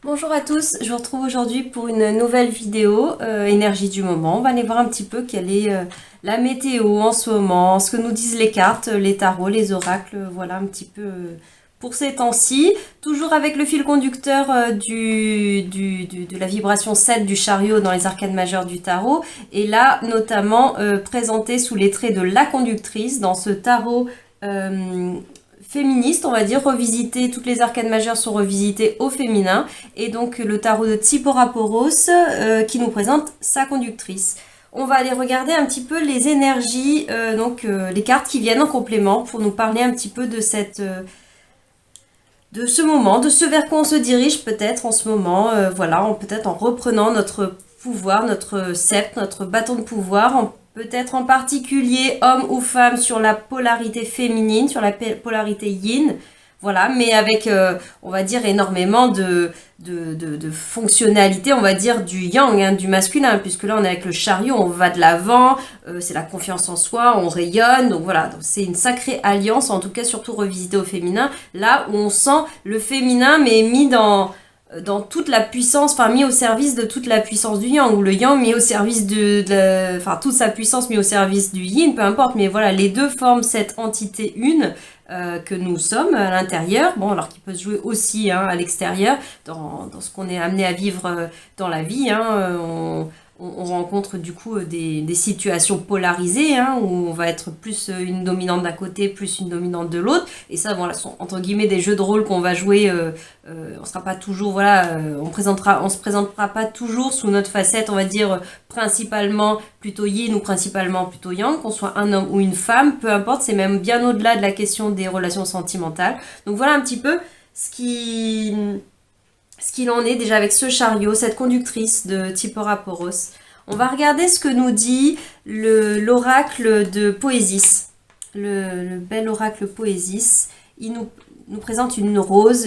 Bonjour à tous, je vous retrouve aujourd'hui pour une nouvelle vidéo énergie du moment. On va aller voir un petit peu quelle est la météo en ce moment, ce que nous disent les cartes, les tarots, les oracles, voilà un petit peu pour ces temps-ci. Toujours avec le fil conducteur de la vibration 7 du chariot dans les arcanes majeures du tarot. Et là, notamment présenté sous les traits de la conductrice dans ce tarot féministe, on va dire, revisité, toutes les arcanes majeures sont revisitées au féminin, et donc le tarot de Tsipora Poros qui nous présente sa conductrice. On va aller regarder un petit peu les énergies, les cartes qui viennent en complément pour nous parler un petit peu de de ce moment, de ce vers quoi on se dirige peut-être en ce moment, peut-être en reprenant notre pouvoir, notre sceptre, notre bâton de pouvoir, peut-être en particulier homme ou femme sur la polarité féminine, sur la polarité yin, voilà, mais avec, on va dire, énormément de fonctionnalités, on va dire, du yang, hein, du masculin, puisque là, on est avec le chariot, on va de l'avant, c'est la confiance en soi, on rayonne, donc voilà, donc c'est une sacrée alliance, en tout cas, surtout revisité au féminin, là où on sent le féminin, mais mis dans toute la puissance, enfin mis au service de toute la puissance du yang, ou le yang mis au service toute sa puissance mis au service du yin, peu importe, mais voilà, les deux forment cette entité une, que nous sommes à l'intérieur, bon alors qu'il peut se jouer aussi hein, à l'extérieur, dans ce qu'on est amené à vivre dans la vie, hein, on rencontre du coup des situations polarisées hein, où on va être plus une dominante d'un côté, plus une dominante de l'autre. Et ça, voilà, sont entre guillemets des jeux de rôle qu'on va jouer. On sera pas toujours, on se présentera pas toujours sous notre facette, on va dire principalement plutôt yin ou principalement plutôt yang, qu'on soit un homme ou une femme, peu importe. C'est même bien au-delà de la question des relations sentimentales. Donc voilà un petit peu ce qu'il en est déjà avec ce chariot, cette conductrice de Tsipora Poros. On va regarder ce que nous dit l'oracle de Poésis. Le bel oracle Poésis. Il nous présente une rose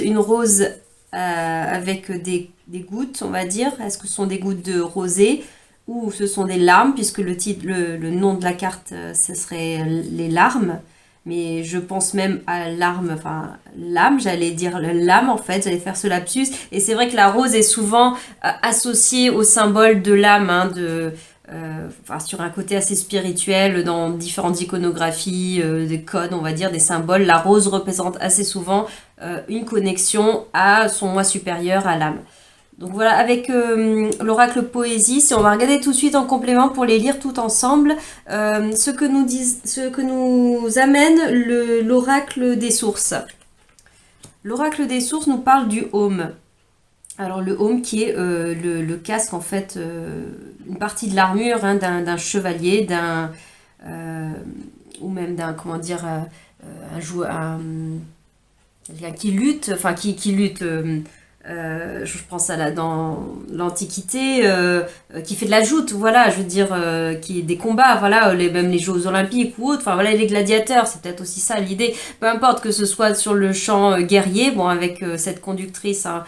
avec des gouttes, on va dire. Est-ce que ce sont des gouttes de rosée ou ce sont des larmes, puisque le nom de la carte, ce serait les larmes. Mais je pense même à l'âme, j'allais dire l'âme en fait, j'allais faire ce lapsus. Et c'est vrai que la rose est souvent associée au symbole de l'âme, hein, sur un côté assez spirituel, dans différentes iconographies, des codes, on va dire, des symboles. La rose représente assez souvent une connexion à son moi supérieur, à l'âme. Donc voilà, avec l'oracle Poésie, on va regarder tout de suite en complément pour les lire tout ensemble, ce que nous amène l'oracle des sources. L'oracle des sources nous parle du home. Alors le home qui est le casque en fait, une partie de l'armure hein, d'un chevalier, ou même d'un comment dire quelqu'un qui lutte, enfin qui lutte. Je pense à dans l'Antiquité, qui fait de la joute, voilà, je veux dire, qui est des combats, voilà, même les Jeux Olympiques ou autres, enfin voilà, les gladiateurs, c'est peut-être aussi ça l'idée. Peu importe que ce soit sur le champ guerrier, bon, avec cette conductrice, hein,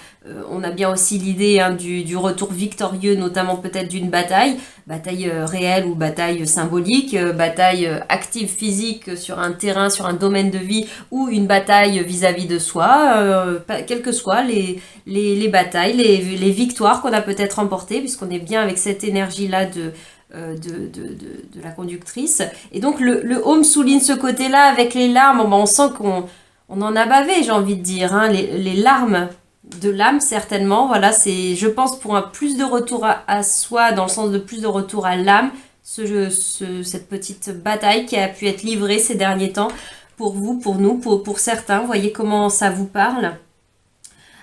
on a bien aussi l'idée hein, du retour victorieux, notamment peut-être d'une bataille réelle ou bataille symbolique, bataille active physique sur un terrain, sur un domaine de vie, ou une bataille vis-à-vis de soi, quelles que soient les batailles, les victoires qu'on a peut-être remportées, puisqu'on est bien avec cette énergie-là de la conductrice. Et donc le home souligne ce côté-là avec les larmes. Bon, on sent qu'on en a bavé, j'ai envie de dire, hein, les larmes de l'âme certainement. Voilà, c'est, je pense, pour un plus de retour à soi, dans le sens de plus de retour à l'âme, cette petite bataille qui a pu être livrée ces derniers temps pour vous, pour nous, pour certains. Vous voyez comment ça vous parle.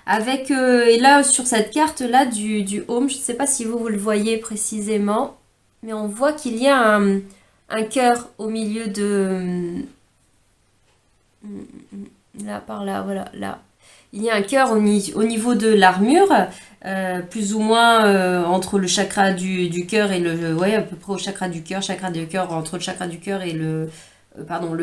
Avec, et là, sur cette carte-là du home, je ne sais pas si vous le voyez précisément, mais on voit qu'il y a un cœur au milieu là, par là, voilà, là. Il y a un cœur au niveau de l'armure, plus ou moins entre le chakra du cœur et ouais, à peu près au chakra du cœur, entre le chakra du cœur et le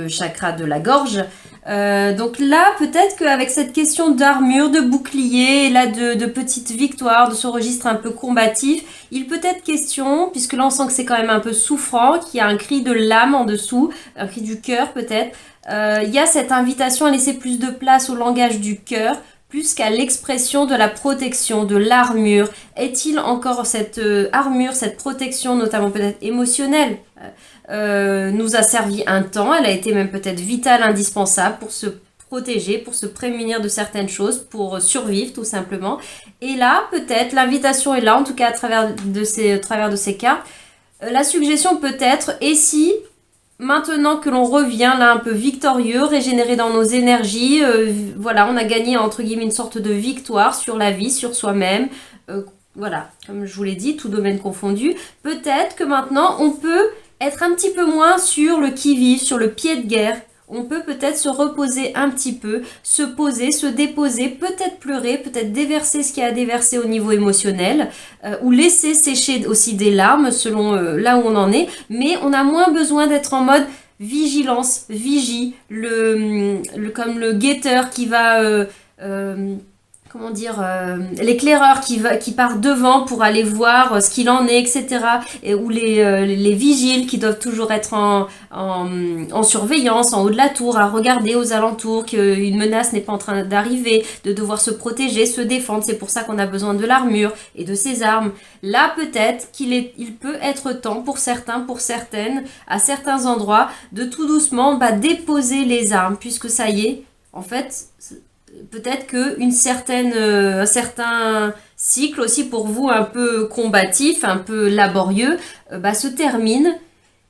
chakra de la gorge. Donc là, peut-être qu'avec cette question d'armure, de bouclier, là de petites victoires, de ce registre un peu combatif, il peut être question, puisque là on sent que c'est quand même un peu souffrant, qu'il y a un cri de l'âme en dessous, un cri du cœur peut-être, il y a cette invitation à laisser plus de place au langage du cœur plus qu'à l'expression de la protection, de l'armure. Est-il encore cette armure, cette protection, notamment peut-être émotionnelle, nous a servi un temps, elle a été même peut-être vitale, indispensable pour se protéger, pour se prémunir de certaines choses, pour survivre tout simplement. Et là, peut-être, l'invitation est là, en tout cas à travers de ces cas. La suggestion peut être, et si, maintenant que l'on revient là un peu victorieux, régénéré dans nos énergies, voilà, on a gagné entre guillemets une sorte de victoire sur la vie, sur soi-même, voilà, comme je vous l'ai dit, tout domaine confondu, peut-être que maintenant on peut être un petit peu moins sur le qui-vive, sur le pied de guerre. On peut peut-être se reposer un petit peu, se poser, se déposer, peut-être pleurer, peut-être déverser ce qu'il y a à déverser au niveau émotionnel, ou laisser sécher aussi des larmes selon là où on en est, mais on a moins besoin d'être en mode vigilance, vigie, comme le guetteur qui va... comment dire, l'éclaireur qui part devant pour aller voir ce qu'il en est, etc. Ou les vigiles qui doivent toujours être en surveillance, en haut de la tour, à regarder aux alentours qu'une menace n'est pas en train d'arriver, de devoir se protéger, se défendre. C'est pour ça qu'on a besoin de l'armure et de ses armes. Là, peut-être il peut être temps pour certains, pour certaines, à certains endroits, de tout doucement déposer les armes, puisque ça y est, en fait... Peut-être qu'un certain cycle aussi pour vous un peu combatif, un peu laborieux, se termine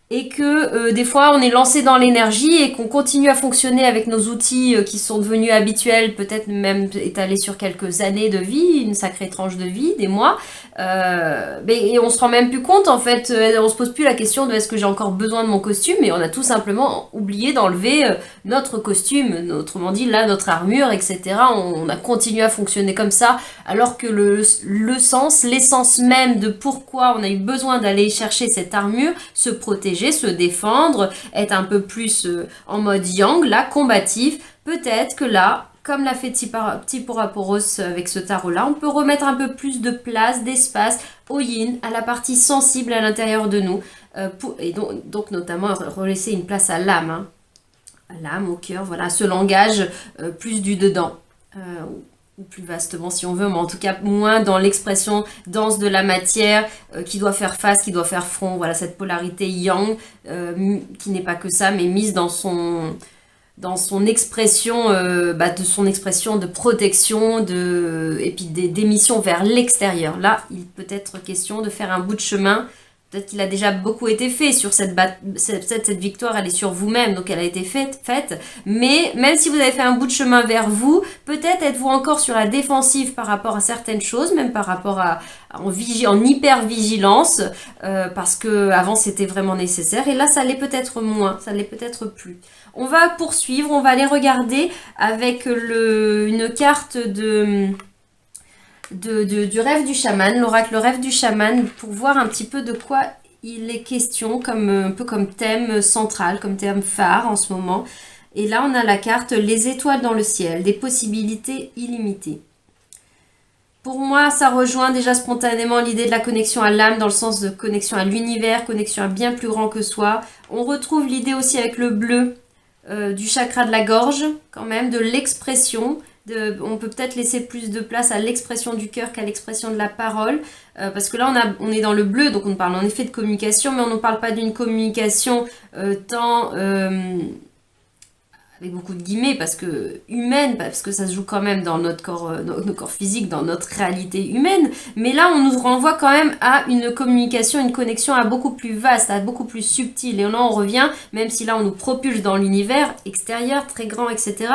et que des fois on est lancé dans l'énergie et qu'on continue à fonctionner avec nos outils qui sont devenus habituels, peut-être même étalés sur quelques années de vie, une sacrée tranche de vie, des mois, et on se rend même plus compte en fait, on se pose plus la question de est-ce que j'ai encore besoin de mon costume, et on a tout simplement oublié d'enlever notre costume, autrement dit là notre armure, etc. On a continué à fonctionner comme ça, alors que l'essence même de pourquoi on a eu besoin d'aller chercher cette armure, se protéger, se défendre, être un peu plus en mode yang, là, combatif. Peut-être que là, comme l'a fait Tipora Poros avec ce tarot-là, on peut remettre un peu plus de place, d'espace au yin, à la partie sensible à l'intérieur de nous, et donc notamment relaisser une place à l'âme, hein. À l'âme, au cœur, voilà, ce langage plus du dedans. Ou plus vastement si on veut, mais en tout cas moins dans l'expression dense de la matière qui doit faire face, qui doit faire front, voilà cette polarité yang qui n'est pas que ça, mais mise dans son expression, de son expression de protection, et puis d'émission vers l'extérieur. Là, il peut être question de faire un bout de chemin. Peut-être qu'il a déjà beaucoup été fait sur cette victoire, elle est sur vous-même, donc elle a été faite. Mais même si vous avez fait un bout de chemin vers vous, peut-être êtes-vous encore sur la défensive par rapport à certaines choses, même par rapport en hyper-vigilance, parce que avant c'était vraiment nécessaire. Et là, ça l'est peut-être moins, ça l'est peut-être plus. On va poursuivre, on va aller regarder avec une carte du rêve du chaman, l'oracle rêve du chaman, pour voir un petit peu de quoi il est question, un peu comme thème central, comme thème phare en ce moment. Et là, on a la carte les étoiles dans le ciel, des possibilités illimitées. Pour moi, ça rejoint déjà spontanément l'idée de la connexion à l'âme, dans le sens de connexion à l'univers, connexion à bien plus grand que soi. On retrouve l'idée aussi avec le bleu du chakra de la gorge, quand même, de l'expression. On peut peut-être laisser plus de place à l'expression du cœur qu'à l'expression de la parole, parce que là on est dans le bleu, donc on parle en effet de communication, mais on ne parle pas d'une communication tant avec beaucoup de guillemets, parce que humaine, parce que ça se joue quand même dans notre corps, nos corps physiques, dans notre réalité humaine, mais là on nous renvoie quand même à une communication, une connexion à beaucoup plus vaste, à beaucoup plus subtile, et là on revient, même si là on nous propulse dans l'univers extérieur, très grand, etc.,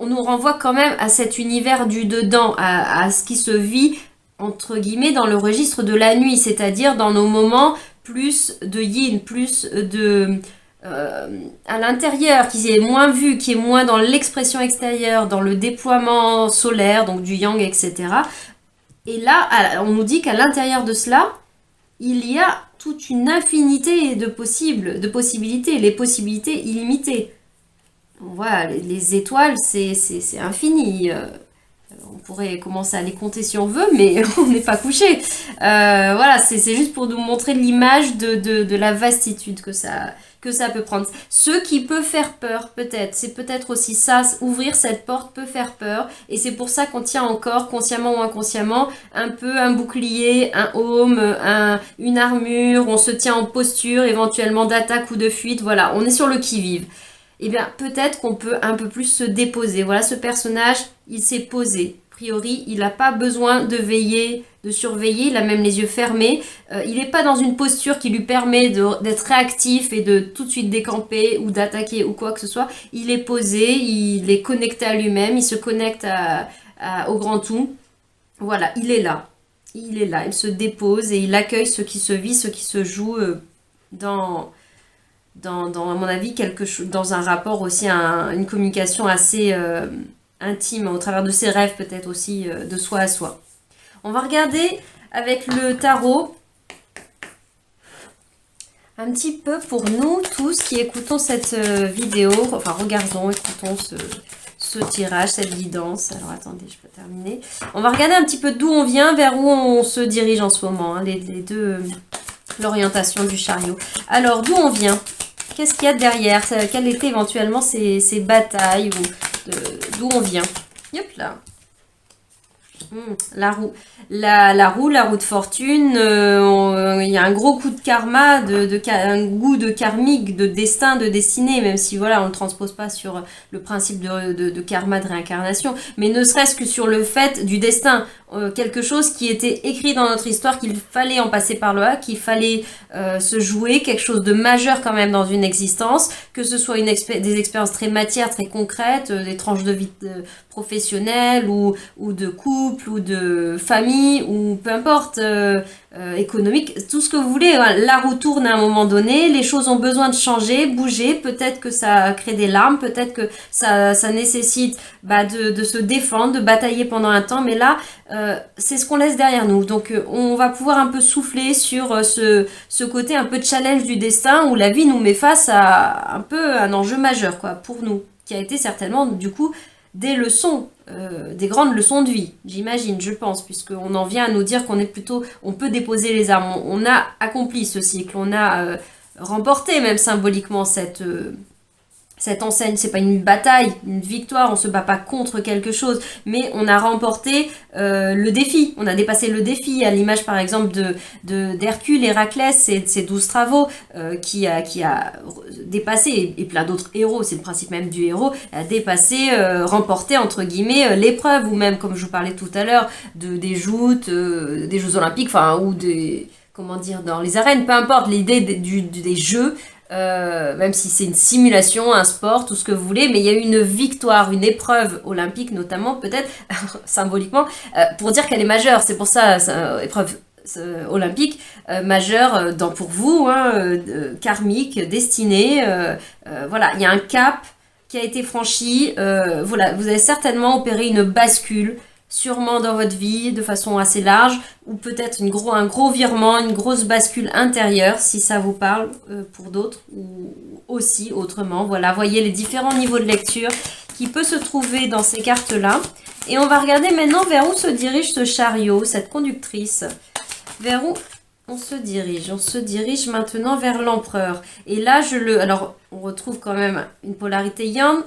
on nous renvoie quand même à cet univers du dedans, à ce qui se vit, entre guillemets, dans le registre de la nuit, c'est-à-dire dans nos moments plus de yin, plus à l'intérieur, qui est moins vu, qui est moins dans l'expression extérieure, dans le déploiement solaire, donc du yang, etc. Et là, on nous dit qu'à l'intérieur de cela, il y a toute une infinité de possibilités, les possibilités illimitées. Voilà, les étoiles, c'est infini. On pourrait commencer à les compter si on veut, mais on n'est pas couché. Voilà, c'est juste pour nous montrer l'image de la vastitude que ça peut prendre. Ce qui peut faire peur, peut-être, c'est peut-être aussi ça, ouvrir cette porte peut faire peur, et c'est pour ça qu'on tient encore, consciemment ou inconsciemment, un peu un bouclier, un aume, une armure, on se tient en posture, éventuellement d'attaque ou de fuite, voilà, on est sur le qui-vive. Eh bien, peut-être qu'on peut un peu plus se déposer. Voilà, ce personnage, il s'est posé. A priori, il n'a pas besoin de veiller, de surveiller, il a même les yeux fermés. Il n'est pas dans une posture qui lui permet d'être réactif et de tout de suite décamper ou d'attaquer ou quoi que ce soit. Il est posé, il est connecté à lui-même, il se connecte au grand tout. Voilà, il est là. Il est là, il se dépose et il accueille ce qui se vit, ce qui se joue dans à mon avis, quelque chose, dans un rapport aussi, une communication assez intime, au travers de ses rêves peut-être aussi, de soi à soi. On va regarder avec le tarot un petit peu pour nous tous qui écoutons cette vidéo, enfin regardons, écoutons ce tirage, cette guidance. Alors attendez, je peux terminer. On va regarder un petit peu d'où on vient, vers où on se dirige en ce moment, hein, les deux, l'orientation du chariot. Alors d'où on vient? Qu'est-ce qu'il y a derrière? Quelles étaient éventuellement ces batailles ou d'où on vient? Yep là. La roue. La roue de fortune, il y a un gros coup de karma, un goût de karmique, de destin, de destinée, même si voilà, on ne transpose pas sur le principe de karma, de réincarnation, mais ne serait-ce que sur le fait du destin, quelque chose qui était écrit dans notre histoire, qu'il fallait en passer par là, qu'il fallait se jouer, quelque chose de majeur quand même dans une existence, que ce soit des expériences très matières, très concrètes, des tranches de vie professionnelles ou de couple ou de famille ou peu importe, économique, tout ce que vous voulez. La roue tourne à un moment donné, les choses ont besoin de changer, bouger, peut-être que ça crée des larmes, peut-être que ça nécessite de se défendre, de batailler pendant un temps, mais là, c'est ce qu'on laisse derrière nous. Donc on va pouvoir un peu souffler sur ce côté un peu de challenge du destin où la vie nous met face à un peu un enjeu majeur quoi, pour nous, qui a été certainement du coup des leçons, des grandes leçons de vie, j'imagine, je pense, puisqu'on en vient à nous dire on peut déposer les armes, on a accompli ce cycle, on a remporté même symboliquement cette enseigne. C'est pas une bataille, une victoire, on se bat pas contre quelque chose, mais on a remporté le défi, on a dépassé le défi, à l'image par exemple d'Hercule, Héraclès, ses 12 travaux, qui a dépassé, et plein d'autres héros, c'est le principe même du héros, a dépassé, remporté entre guillemets l'épreuve, ou même comme je vous parlais tout à l'heure, des joutes, des Jeux Olympiques, enfin, ou dans les arènes, peu importe, l'idée des jeux, même si c'est une simulation, un sport, tout ce que vous voulez, mais il y a eu une victoire, une épreuve olympique notamment, peut-être, symboliquement, pour dire qu'elle est majeure. C'est pour ça, épreuve olympique, majeure pour vous, karmique, destinée. Voilà, il y a un cap qui a été franchi. Voilà, vous avez certainement opéré une bascule, sûrement dans votre vie, de façon assez large, ou peut-être un gros virement, une grosse bascule intérieure, si ça vous parle, pour d'autres, ou aussi autrement. Voilà, voyez les différents niveaux de lecture qui peut se trouver dans ces cartes-là. Et on va regarder maintenant vers où se dirige ce chariot, cette conductrice. Vers où on se dirige? On se dirige maintenant vers l'empereur. Et là, alors, on retrouve quand même une polarité yang,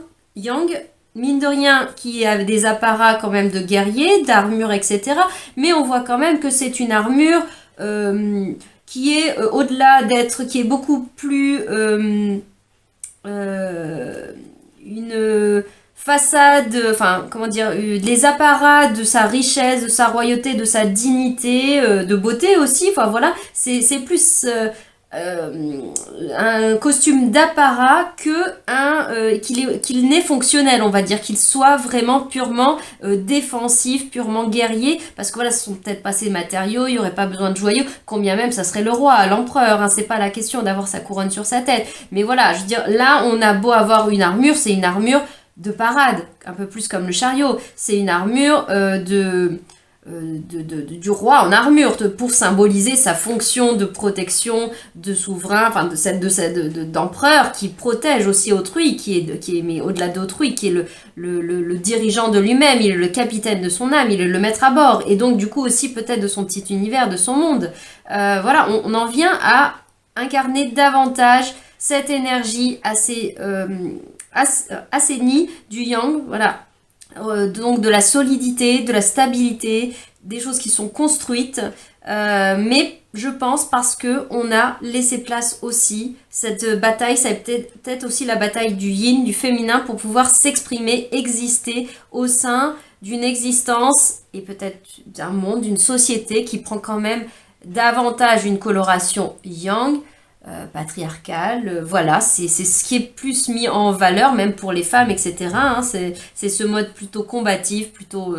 mine de rien, qui a des apparats quand même de guerrier, d'armure, etc. Mais on voit quand même que c'est une armure qui est au-delà qui est beaucoup plus une façade, enfin, comment dire, les apparats de sa richesse, de sa royauté, de sa dignité, de beauté aussi, enfin voilà, c'est plus un costume d'apparat que qu'il n'est fonctionnel, on va dire, qu'il soit vraiment purement défensif, purement guerrier, parce que voilà, ce sont peut-être pas ses matériaux, il n'y aurait pas besoin de joyaux, combien même ça serait le roi, l'empereur, hein, c'est pas la question d'avoir sa couronne sur sa tête, mais voilà, je veux dire, là on a beau avoir une armure, c'est une armure de parade, un peu plus comme le chariot, c'est une armure du roi en armure pour symboliser sa fonction de protection de souverain, enfin d'empereur qui protège aussi autrui, qui est mais au-delà d'autrui, qui est le dirigeant de lui-même, il est le capitaine de son âme, il est le maître à bord, et donc du coup aussi peut-être de son petit univers, de son monde. Voilà, on en vient à incarner davantage cette énergie assez assainie du yang, voilà. Donc de la solidité, de la stabilité, des choses qui sont construites, mais je pense parce que on a laissé place aussi, cette bataille, ça peut-être aussi la bataille du yin, du féminin, pour pouvoir s'exprimer, exister au sein d'une existence et peut-être d'un monde, d'une société qui prend quand même davantage une coloration yang, patriarcale, voilà, c'est ce qui est plus mis en valeur, même pour les femmes, etc. Hein, c'est ce mode plutôt combatif, plutôt,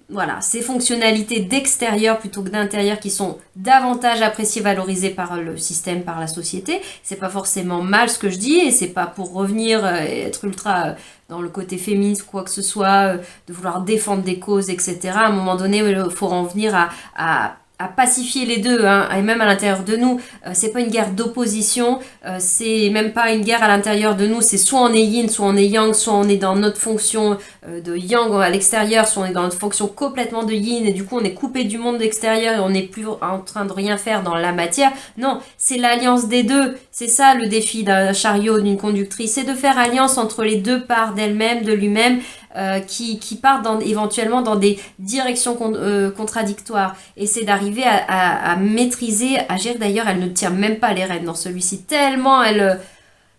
voilà, ces fonctionnalités d'extérieur plutôt que d'intérieur qui sont davantage appréciées, valorisées par le système, par la société. C'est pas forcément mal ce que je dis, et c'est pas pour revenir et être ultra dans le côté féministe ou quoi que ce soit, de vouloir défendre des causes, etc. À un moment donné, il faut en venir à pacifier les deux, hein, et même à l'intérieur de nous, c'est pas une guerre d'opposition, c'est même pas une guerre à l'intérieur de nous, c'est soit on est yin, soit on est yang, soit on est dans notre fonction de yang à l'extérieur, soit on est dans notre fonction complètement de yin, et du coup on est coupé du monde extérieur et on n'est plus en train de rien faire dans la matière. Non, c'est l'alliance des deux, c'est ça le défi d'un chariot, d'une conductrice, c'est de faire alliance entre les deux parts d'elle-même, de lui-même, qui partent éventuellement dans des directions contradictoires. Et c'est d'arriver à maîtriser, à gérer. D'ailleurs, elle ne tire même pas les rênes dans celui-ci, tellement elle...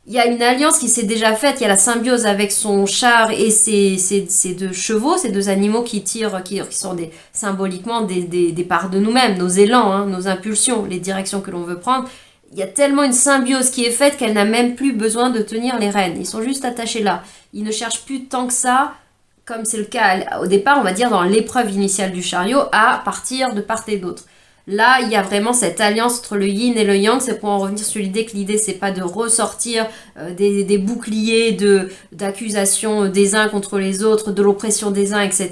Il y a une alliance qui s'est déjà faite, il y a la symbiose avec son char et ses deux chevaux, ces deux animaux qui tirent, qui sont symboliquement des parts de nous-mêmes, nos élans, hein, nos impulsions, les directions que l'on veut prendre. Il y a tellement une symbiose qui est faite qu'elle n'a même plus besoin de tenir les rênes. Ils sont juste attachés là. Ils ne cherchent plus tant que ça, comme c'est le cas au départ, on va dire, dans l'épreuve initiale du chariot, à partir de part et d'autre. Là, il y a vraiment cette alliance entre le yin et le yang. C'est pour en revenir sur l'idée c'est pas de ressortir des boucliers d'accusations des uns contre les autres, de l'oppression des uns, etc.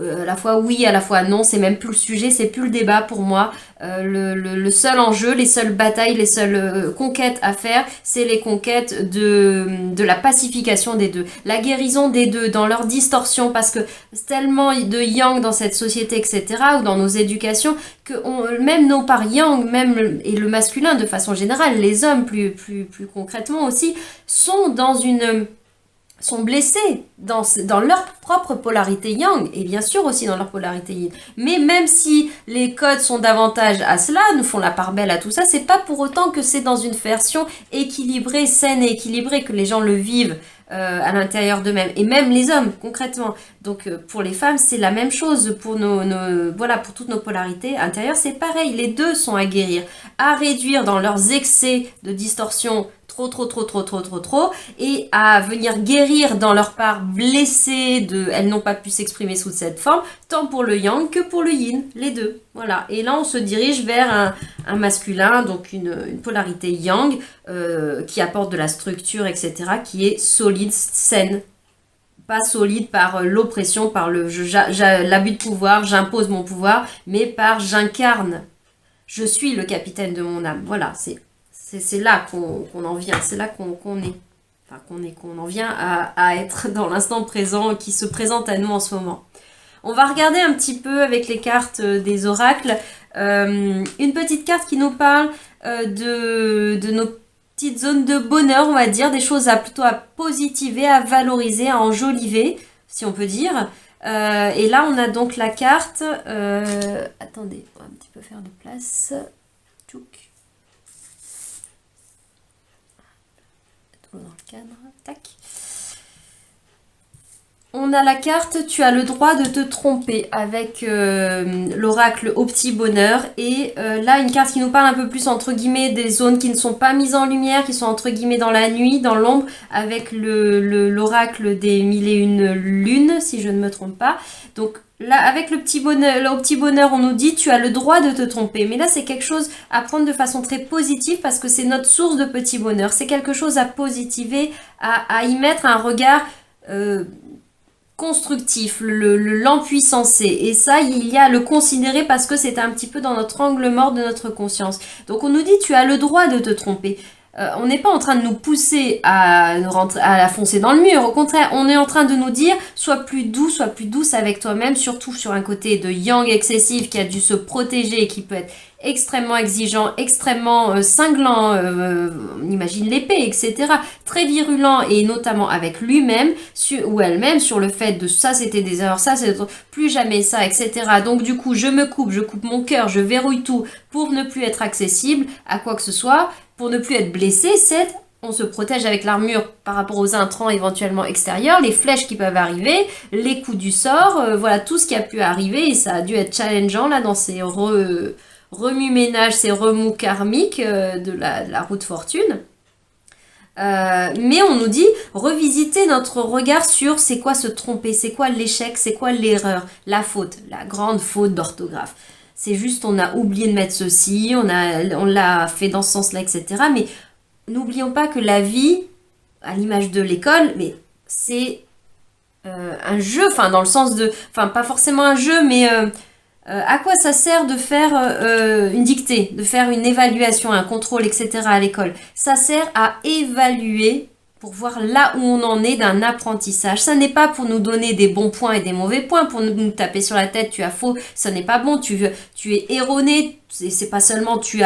À la fois oui, à la fois non. C'est même plus le sujet, c'est plus le débat pour moi. Le seul enjeu, les seules batailles, les seules conquêtes à faire, c'est les conquêtes de la pacification des deux, la guérison des deux dans leur distorsion, parce que c'est tellement de yang dans cette société, etc., ou dans nos éducations, que même nos parts yang, même et le masculin de façon générale, les hommes plus concrètement aussi, sont blessés dans leur propre polarité yang, et bien sûr aussi dans leur polarité yin. Mais même si les codes sont davantage à cela, nous font la part belle à tout ça, c'est pas pour autant que c'est dans une version équilibrée, saine et équilibrée, que les gens le vivent à l'intérieur d'eux-mêmes, et même les hommes concrètement. Donc pour les femmes c'est la même chose, pour voilà, pour toutes nos polarités intérieures c'est pareil, les deux sont à guérir, à réduire dans leurs excès de distorsion trop, et à venir guérir dans leur part blessée elles n'ont pas pu s'exprimer sous cette forme, tant pour le yang que pour le yin, les deux. Voilà. Et là, on se dirige vers un masculin, donc une polarité yang, qui apporte de la structure, etc., qui est solide, saine. Pas solide par l'oppression, par l'abus de pouvoir, j'impose mon pouvoir, mais par j'incarne. Je suis le capitaine de mon âme. Voilà, c'est là qu'on en vient, c'est là qu'on est. Enfin, qu'on en vient à être dans l'instant présent qui se présente à nous en ce moment. On va regarder un petit peu avec les cartes des oracles, une petite carte qui nous parle de nos petites zones de bonheur, on va dire, des choses plutôt à positiver, à valoriser, à enjoliver, si on peut dire. Et là, on a donc la carte... attendez, on va un petit peu faire de place. Tchouk. Dans le cadre, tac. On a la carte tu as le droit de te tromper avec l'oracle au petit bonheur, et là une carte qui nous parle un peu plus entre guillemets des zones qui ne sont pas mises en lumière, qui sont entre guillemets dans la nuit, dans l'ombre, avec l'oracle des 1001 lunes, si je ne me trompe pas. Donc là, avec le petit bonheur, on nous dit tu as le droit de te tromper. Mais là, c'est quelque chose à prendre de façon très positive, parce que c'est notre source de petit bonheur. C'est quelque chose à positiver, à y mettre un regard constructif, l'empuissancer. Et ça, il y a le considérer parce que c'est un petit peu dans notre angle mort de notre conscience. Donc on nous dit, tu as le droit de te tromper. On n'est pas en train de nous pousser à la foncer dans le mur. Au contraire, on est en train de nous dire, sois plus doux, sois plus douce avec toi-même, surtout sur un côté de yang excessif qui a dû se protéger et qui peut être extrêmement exigeant, extrêmement cinglant, on imagine l'épée, etc. Très virulent et notamment avec lui-même ou elle-même sur le fait de ça c'était des erreurs, ça c'est plus jamais ça, etc. Donc du coup je coupe mon cœur, je verrouille tout pour ne plus être accessible à quoi que ce soit, pour ne plus être blessé, on se protège avec l'armure par rapport aux intrants éventuellement extérieurs, les flèches qui peuvent arriver, les coups du sort, voilà tout ce qui a pu arriver et ça a dû être challengeant là dans ces remue-ménage, ces remous karmiques de la route fortune. Mais on nous dit revisiter notre regard sur c'est quoi se tromper, c'est quoi l'échec, c'est quoi l'erreur, la faute, la grande faute d'orthographe. C'est juste on a oublié de mettre ceci, on l'a fait dans ce sens-là, etc. Mais n'oublions pas que la vie, à l'image de l'école, mais c'est un jeu, enfin dans le sens de, enfin pas forcément un jeu, mais à quoi ça sert de faire une dictée, de faire une évaluation, un contrôle, etc. à l'école? Ça sert à évaluer pour voir là où on en est d'un apprentissage. Ça n'est pas pour nous donner des bons points et des mauvais points, pour nous taper sur la tête, tu as faux, ça n'est pas bon, tu es erroné, c'est pas seulement tu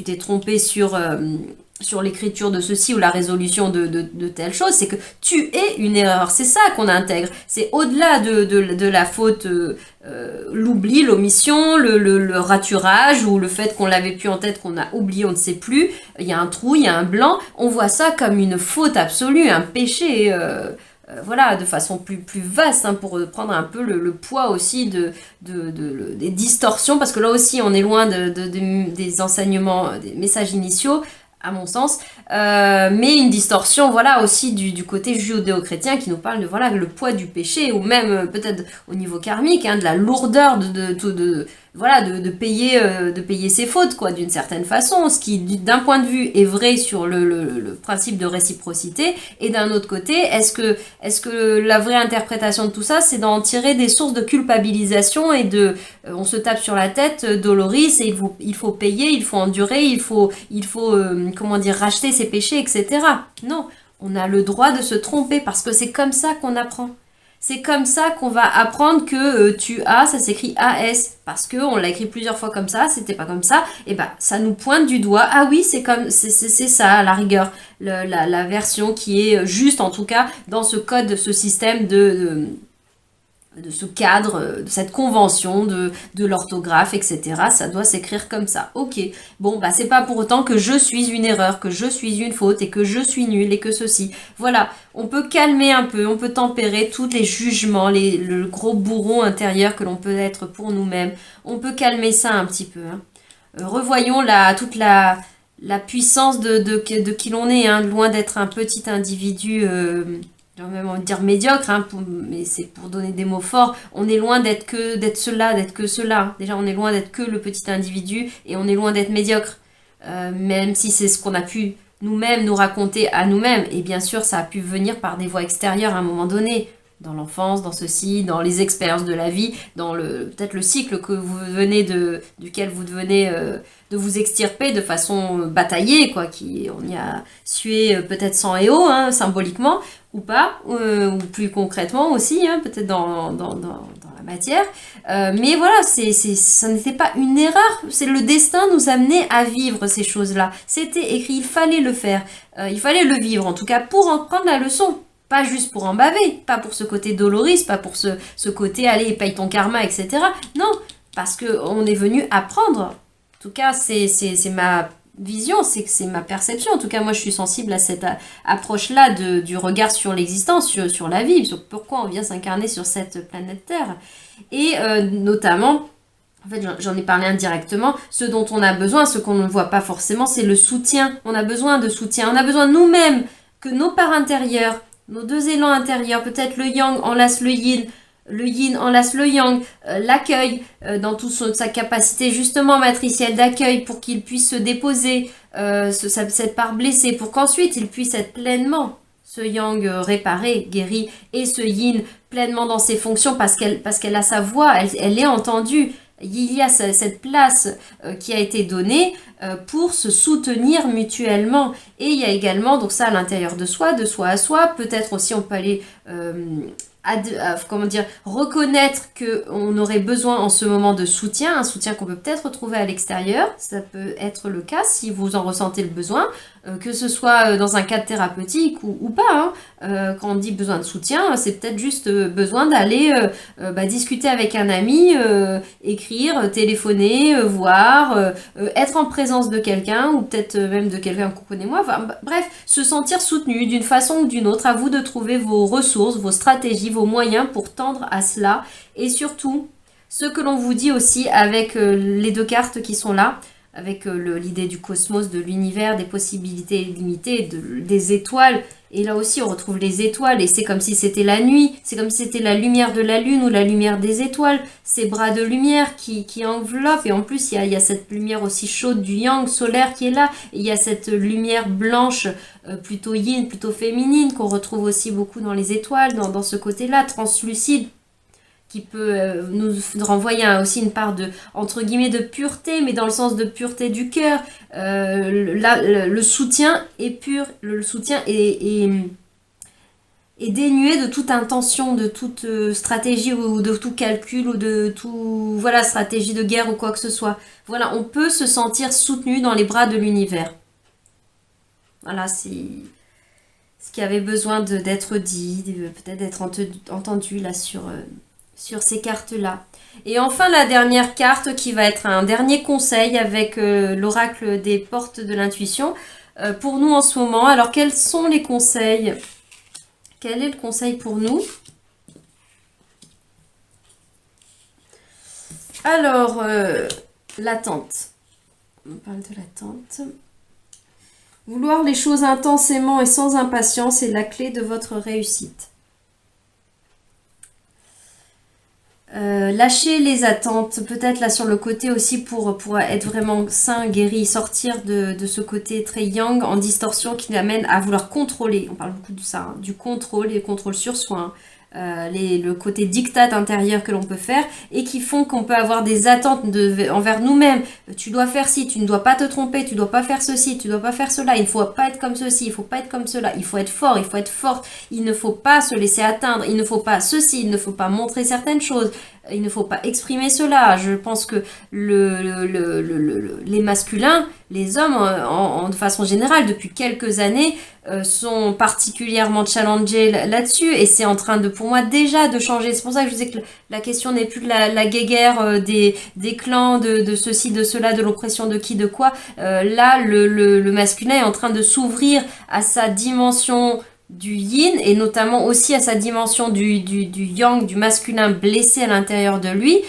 t'es trompé sur l'écriture de ceci ou la résolution de telle chose, c'est que tu es une erreur, c'est ça qu'on intègre, c'est au-delà de la faute, l'oubli, l'omission, le raturage ou le fait qu'on l'avait plus en tête, qu'on a oublié, on ne sait plus, il y a un trou, il y a un blanc, on voit ça comme une faute absolue, un péché, voilà, de façon plus vaste, hein, pour prendre un peu le poids aussi des distorsions, parce que là aussi on est loin des enseignements, des messages initiaux, à mon sens, mais une distorsion, voilà, aussi du côté judéo-chrétien qui nous parle de, voilà, le poids du péché, ou même peut-être au niveau karmique, hein, de la lourdeur de payer ses fautes, quoi, d'une certaine façon, ce qui, d'un point de vue, est vrai sur le principe de réciprocité, et d'un autre côté, est-ce que la vraie interprétation de tout ça, c'est d'en tirer des sources de culpabilisation et on se tape sur la tête, doloris, et il faut payer, il faut endurer, il faut comment dire, racheter ses péchés, etc. Non, on a le droit de se tromper parce que c'est comme ça qu'on apprend. C'est comme ça qu'on va apprendre que tu as, ça s'écrit AS, parce que on l'a écrit plusieurs fois comme ça, c'était pas comme ça, et ben ça nous pointe du doigt, ah oui, c'est ça à la rigueur, la version qui est juste, en tout cas, dans ce code, ce système de ce cadre, de cette convention de l'orthographe, etc. Ça doit s'écrire comme ça. Ok, bon, bah c'est pas pour autant que je suis une erreur, que je suis une faute et que je suis nulle et que ceci. Voilà, on peut calmer un peu, on peut tempérer tous les jugements, le gros bourreau intérieur que l'on peut être pour nous-mêmes. On peut calmer ça un petit peu. Hein. Revoyons toute la puissance de qui l'on est, hein, loin d'être un petit individu... j'ai même envie de dire médiocre, hein, mais c'est pour donner des mots forts. On est loin d'être cela, d'être que cela. Déjà, on est loin d'être que le petit individu et on est loin d'être médiocre. Même si c'est ce qu'on a pu nous-mêmes nous raconter à nous-mêmes. Et bien sûr, ça a pu venir par des voies extérieures à un moment donné. Dans l'enfance, dans ceci, dans les expériences de la vie, dans peut-être le cycle que vous venez duquel vous devenez de vous extirper de façon bataillée, quoi, on y a sué peut-être sang et eau, hein, symboliquement, ou pas, ou plus concrètement aussi, hein, peut-être dans la matière. Mais voilà, ça n'était pas une erreur, c'est le destin nous amenait à vivre ces choses-là. C'était écrit, il fallait le faire, il fallait le vivre, en tout cas pour en prendre la leçon. Pas juste pour en baver, pas pour ce côté doloris, pas pour ce côté allez, paye ton karma, etc. Non, parce qu'on est venu apprendre. En tout cas, c'est ma vision, c'est ma perception. En tout cas, moi, je suis sensible à cette approche-là du regard sur l'existence, sur la vie, sur pourquoi on vient s'incarner sur cette planète Terre. Et notamment, en fait, j'en ai parlé indirectement, ce dont on a besoin, ce qu'on ne voit pas forcément, c'est le soutien. On a besoin de soutien. On a besoin nous-mêmes que nos parts intérieures, nos deux élans intérieurs, peut-être le yang enlace le yin enlace le yang, l'accueil dans toute sa capacité justement matricielle d'accueil pour qu'il puisse se déposer, cette part blessée, pour qu'ensuite il puisse être pleinement ce yang réparé, guéri, et ce yin pleinement dans ses fonctions parce qu'elle a sa voix, elle est entendue. Il y a cette place qui a été donnée pour se soutenir mutuellement. Et il y a également, donc ça à l'intérieur de soi à soi, peut-être aussi on peut aller reconnaître qu'on aurait besoin en ce moment de soutien, un soutien qu'on peut peut-être retrouver à l'extérieur. Ça peut être le cas si vous en ressentez le besoin, que ce soit dans un cadre thérapeutique ou pas. Quand on dit besoin de soutien, c'est peut-être juste besoin d'aller discuter avec un ami, écrire, téléphoner, voir, être en présence de quelqu'un ou peut-être même de quelqu'un qu'on connaît moins. Enfin, bref, se sentir soutenu d'une façon ou d'une autre. À vous de trouver vos ressources, vos stratégies, vos moyens pour tendre à cela. Et surtout, ce que l'on vous dit aussi avec les deux cartes qui sont là, avec l'idée du cosmos, de l'univers, des possibilités illimitées, des étoiles. Et là aussi, on retrouve les étoiles et c'est comme si c'était la nuit, c'est comme si c'était la lumière de la lune ou la lumière des étoiles, ces bras de lumière qui enveloppent. Et en plus, il y a cette lumière aussi chaude du yang solaire qui est là. Et il y a cette lumière blanche, plutôt yin, plutôt féminine, qu'on retrouve aussi beaucoup dans les étoiles, dans ce côté-là, translucide, qui peut nous renvoyer aussi une part de, entre guillemets, de pureté, mais dans le sens de pureté du cœur. Le soutien est pur, le soutien est dénué de toute intention, de toute stratégie ou de tout calcul ou de tout, stratégie de guerre ou quoi que ce soit. Voilà, on peut se sentir soutenu dans les bras de l'univers. Voilà, c'est ce qui avait besoin d'être dit, peut-être d'être entendu là sur ces cartes-là. Et enfin, la dernière carte qui va être un dernier conseil avec l'oracle des portes de l'intuition pour nous en ce moment. Alors, quels sont les conseils? Quel est le conseil pour nous? Alors, l'attente. On parle de l'attente. Vouloir les choses intensément et sans impatience est la clé de votre réussite. Lâcher les attentes, peut-être là sur le côté aussi pour être vraiment sain, guéri, sortir de ce côté très yang en distorsion qui nous amène à vouloir contrôler. On parle beaucoup de ça, du contrôle et contrôle sur soi, le côté diktat intérieur que l'on peut faire et qui font qu'on peut avoir des attentes envers nous-mêmes. Tu dois faire ci, tu ne dois pas te tromper, tu ne dois pas faire ceci, tu ne dois pas faire cela, il ne faut pas être comme ceci, il ne faut pas être comme cela, il faut être fort, il faut être forte, il ne faut pas se laisser atteindre, il ne faut pas ceci, il ne faut pas montrer certaines choses, il ne faut pas exprimer cela. Je pense que les masculins, les hommes de façon générale depuis quelques années sont particulièrement challengés là-dessus et c'est en train de, pour moi, déjà de changer. C'est pour ça que je disais que la question n'est plus de la guéguerre des clans, de ceci, de cela, de l'oppression de qui, de quoi. Là, le masculin est en train de s'ouvrir à sa dimension du yin et notamment aussi à sa dimension du yang, du masculin blessé à l'intérieur de lui.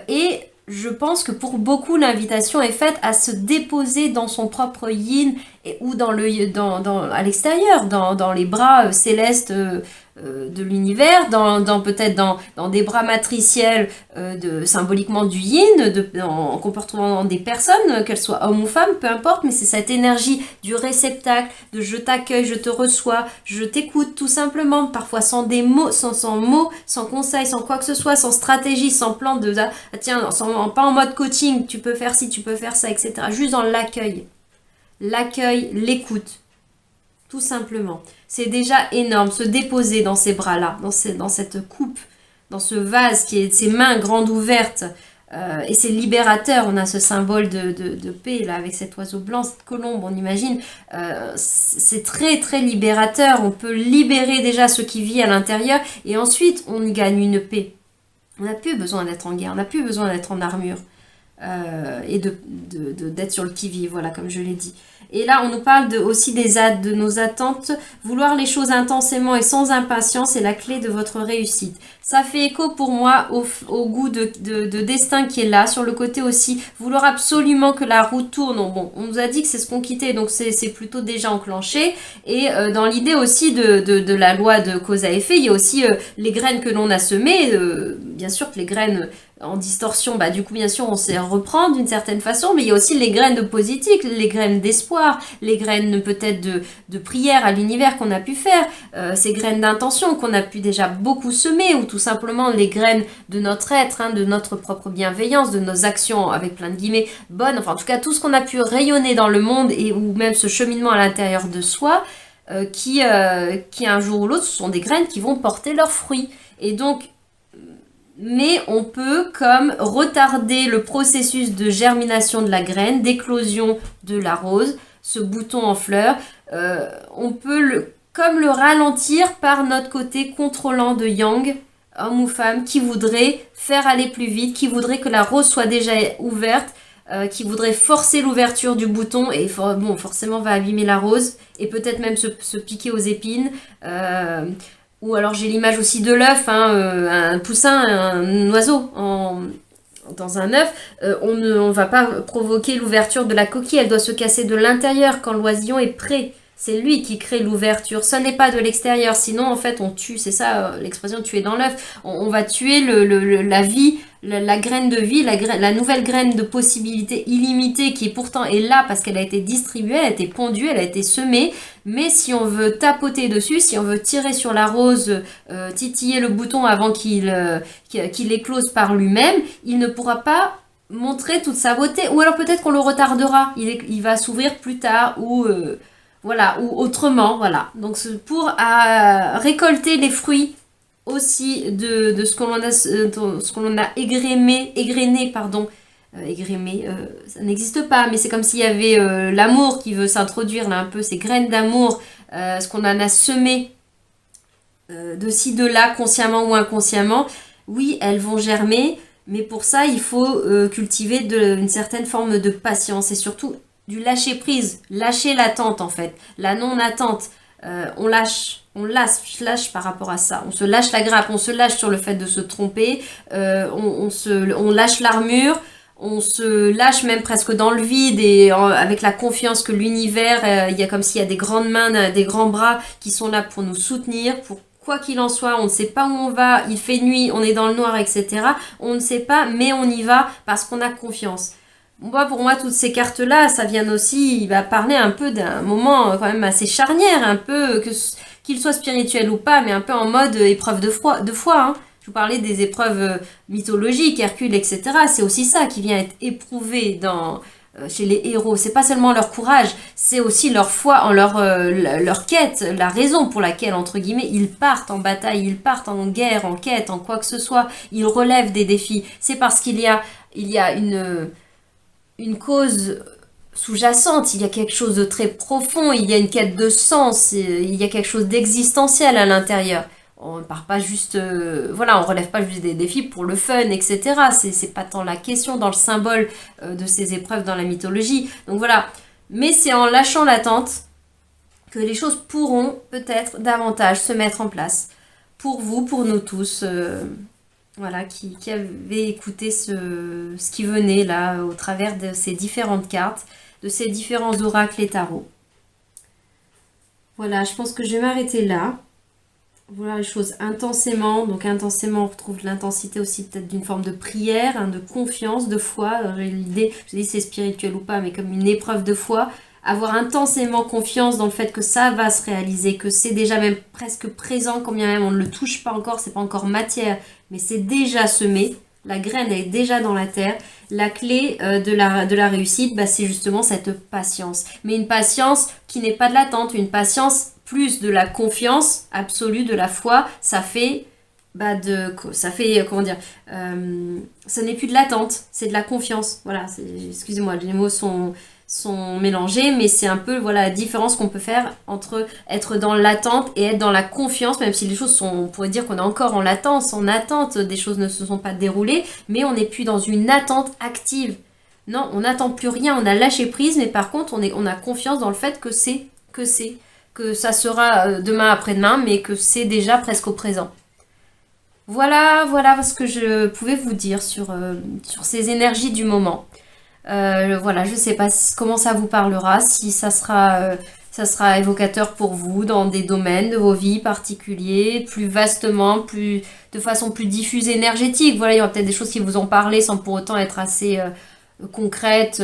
Et je pense que pour beaucoup, l'invitation est faite à se déposer dans son propre yin ou à l'extérieur, dans les bras célestes de l'univers, peut-être dans des bras matriciels symboliquement du yin, qu'on peut retrouver dans des personnes, qu'elles soient hommes ou femmes, peu importe, mais c'est cette énergie du réceptacle, de je t'accueille, je te reçois, je t'écoute tout simplement, parfois sans des mots, sans mots, sans conseils, sans quoi que ce soit, sans stratégie, sans plan pas en mode coaching, tu peux faire ci, tu peux faire ça, etc. Juste dans l'accueil, l'écoute. Tout simplement. C'est déjà énorme, se déposer dans ces bras-là, dans cette coupe, dans ce vase qui est ses mains grandes ouvertes. Et c'est libérateur, on a ce symbole de paix, là, avec cet oiseau blanc, cette colombe, on imagine. C'est très, très libérateur. On peut libérer déjà ce qui vit à l'intérieur et ensuite, on gagne une paix. On n'a plus besoin d'être en guerre, on n'a plus besoin d'être en armure. Et d'être sur le qui-vive, voilà, comme je l'ai dit. Et là, on nous parle aussi de nos attentes. Vouloir les choses intensément et sans impatience est la clé de votre réussite. Ça fait écho pour moi au goût de destin qui est là. Sur le côté aussi, vouloir absolument que la roue tourne. Bon, on nous a dit que c'est ce qu'on quittait, donc c'est plutôt déjà enclenché. Et dans l'idée aussi de la loi de cause à effet, il y a aussi les graines que l'on a semées. Bien sûr que les graines en distorsion, bah du coup bien sûr on sait reprendre d'une certaine façon, mais il y a aussi les graines de positif, les graines d'espoir, les graines peut-être de prière à l'univers qu'on a pu faire, ces graines d'intention qu'on a pu déjà beaucoup semer, ou tout simplement les graines de notre être, hein, de notre propre bienveillance, de nos actions avec plein de guillemets bonnes, enfin en tout cas tout ce qu'on a pu rayonner dans le monde, et ou même ce cheminement à l'intérieur de soi, qui un jour ou l'autre, ce sont des graines qui vont porter leurs fruits. Et donc, mais on peut comme retarder le processus de germination de la graine, d'éclosion de la rose, ce bouton en fleur, on peut comme le ralentir par notre côté contrôlant de yang, homme ou femme, qui voudrait faire aller plus vite, qui voudrait que la rose soit déjà ouverte, qui voudrait forcer l'ouverture du bouton, et bon, forcément va abîmer la rose, et peut-être même se piquer aux épines. Ou alors j'ai l'image aussi de l'œuf, hein, un poussin, un oiseau dans un œuf, on ne va pas provoquer l'ouverture de la coquille, elle doit se casser de l'intérieur quand l'oisillon est prêt. C'est lui qui crée l'ouverture, ce n'est pas de l'extérieur, sinon en fait on tue, c'est ça l'expression tuer dans l'œuf, on va tuer la vie, la graine de vie, la nouvelle graine de possibilité illimitée qui pourtant est là parce qu'elle a été distribuée, elle a été pondue, elle a été semée, mais si on veut tapoter dessus, si on veut tirer sur la rose, titiller le bouton avant qu'il éclose par lui-même, il ne pourra pas montrer toute sa beauté, ou alors peut-être qu'on le retardera, il va s'ouvrir plus tard, ou voilà, ou autrement, voilà. Donc pour récolter les fruits aussi de ce que l'on a égrené, pardon. Égrémé, ça n'existe pas, mais c'est comme s'il y avait l'amour qui veut s'introduire là un peu, ces graines d'amour, ce qu'on en a semé de ci, de là, consciemment ou inconsciemment. Oui, elles vont germer, mais pour ça, il faut cultiver une certaine forme de patience et surtout du lâcher prise, lâcher l'attente en fait, la non-attente. On lâche par rapport à ça. On se lâche la grappe, on se lâche sur le fait de se tromper, on lâche l'armure, on se lâche même presque dans le vide et avec la confiance que l'univers, il y a comme s'il y a des grandes mains, des grands bras qui sont là pour nous soutenir, pour quoi qu'il en soit, on ne sait pas où on va, il fait nuit, on est dans le noir, etc. On ne sait pas, mais on y va parce qu'on a confiance. Pour moi, toutes ces cartes-là, ça vient aussi, il va parler un peu d'un moment quand même assez charnière, un peu, qu'il soit spirituel ou pas, mais un peu en mode épreuve de foi, hein. Je vous parlais des épreuves mythologiques, Hercule, etc. C'est aussi ça qui vient être éprouvé chez les héros. C'est pas seulement leur courage, c'est aussi leur foi en leur quête, la raison pour laquelle, entre guillemets, ils partent en bataille, ils partent en guerre, en quête, en quoi que ce soit. Ils relèvent des défis. C'est parce qu'il y a une cause sous-jacente, il y a quelque chose de très profond, il y a une quête de sens, il y a quelque chose d'existentiel à l'intérieur. On ne part pas juste, on relève pas juste des défis pour le fun, etc. C'est pas tant la question dans le symbole de ces épreuves dans la mythologie. Donc voilà, mais c'est en lâchant l'attente que les choses pourront peut-être davantage se mettre en place pour vous, pour nous tous. Qui avait écouté ce qui venait là au travers de ces différentes cartes, de ces différents oracles et tarots. Voilà, je pense que je vais m'arrêter là. Voilà les choses intensément. Donc intensément, on retrouve l'intensité aussi peut-être d'une forme de prière, hein, de confiance, de foi. J'ai l'idée, je dis c'est spirituel ou pas, mais comme une épreuve de foi. Avoir intensément confiance dans le fait que ça va se réaliser, que c'est déjà même presque présent, quand bien même on ne le touche pas encore, c'est pas encore matière, mais c'est déjà semé, la graine est déjà dans la terre. La clé de la réussite, c'est justement cette patience. Mais une patience qui n'est pas de l'attente, une patience plus de la confiance absolue, de la foi, ça fait... ce n'est plus de l'attente, c'est de la confiance. Voilà, excusez-moi, les mots sont mélangés, mais c'est un peu la différence qu'on peut faire entre être dans l'attente et être dans la confiance, même si les choses on pourrait dire qu'on est encore en latence, en attente, des choses ne se sont pas déroulées, mais on n'est plus dans une attente active. Non, on n'attend plus rien, on a lâché prise, mais par contre on a confiance dans le fait que ça sera demain après-demain, mais que c'est déjà presque au présent. Voilà ce que je pouvais vous dire sur ces énergies du moment. Je sais pas comment ça vous parlera, si ça sera ça sera évocateur pour vous dans des domaines de vos vies particuliers, plus vastement, de façon plus diffuse et énergétique. Voilà, il y aura peut-être des choses qui vous ont parlé sans pour autant être assez concrètes.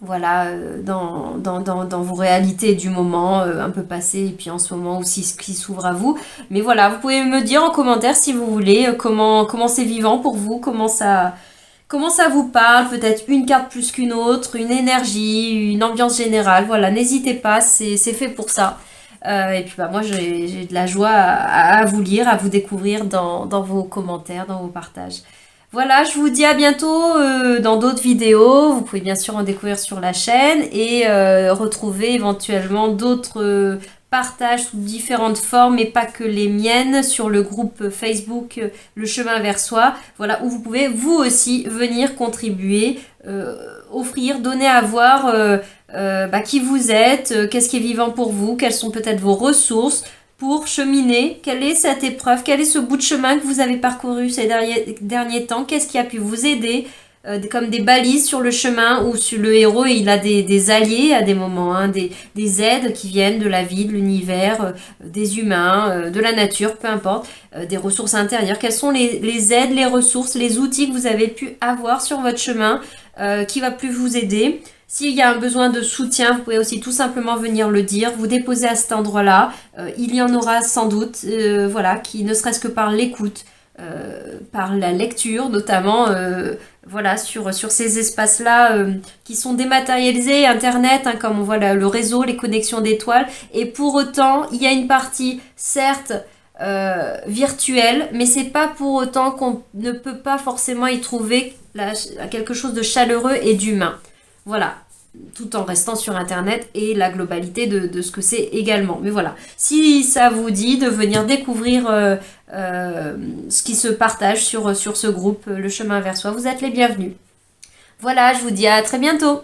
Voilà, dans vos réalités du moment, un peu passé, et puis en ce moment aussi ce qui s'ouvre à vous. Mais voilà, vous pouvez me dire en commentaire si vous voulez comment c'est vivant pour vous, comment ça vous parle, peut-être une carte plus qu'une autre, une énergie, une ambiance générale. Voilà, n'hésitez pas, c'est fait pour ça. Et puis bah moi j'ai de la joie à vous lire, à vous découvrir dans vos commentaires, dans vos partages. Voilà, je vous dis à bientôt dans d'autres vidéos. Vous pouvez bien sûr en découvrir sur la chaîne et retrouver éventuellement d'autres partages sous différentes formes, mais pas que les miennes, sur le groupe Facebook Le Chemin vers Soi. Voilà, où vous pouvez vous aussi venir contribuer, offrir, donner à voir qui vous êtes, qu'est-ce qui est vivant pour vous, quelles sont peut-être vos ressources pour cheminer. Quelle est cette épreuve, quel est ce bout de chemin que vous avez parcouru ces derniers temps, qu'est-ce qui a pu vous aider, comme des balises sur le chemin, où sur le héros il a des alliés à des moments, hein, des aides qui viennent de la vie, de l'univers, des humains, de la nature, peu importe, des ressources intérieures. Quelles sont les aides, les ressources, les outils que vous avez pu avoir sur votre chemin, qui va plus vous aider. S'il y a un besoin de soutien, vous pouvez aussi tout simplement venir le dire, vous déposer à cet endroit-là. Il y en aura sans doute, voilà, qui ne serait-ce que par l'écoute, par la lecture notamment, voilà, sur ces espaces-là qui sont dématérialisés, Internet, hein, comme on voit là, le réseau, les connexions d'étoiles. Et pour autant, il y a une partie, certes, virtuelle, mais c'est pas pour autant qu'on ne peut pas forcément y trouver quelque chose de chaleureux et d'humain. Voilà, tout en restant sur Internet et la globalité de ce que c'est également. Mais voilà, si ça vous dit de venir découvrir ce qui se partage sur ce groupe, Le Chemin vers Soi, vous êtes les bienvenus. Voilà, je vous dis à très bientôt.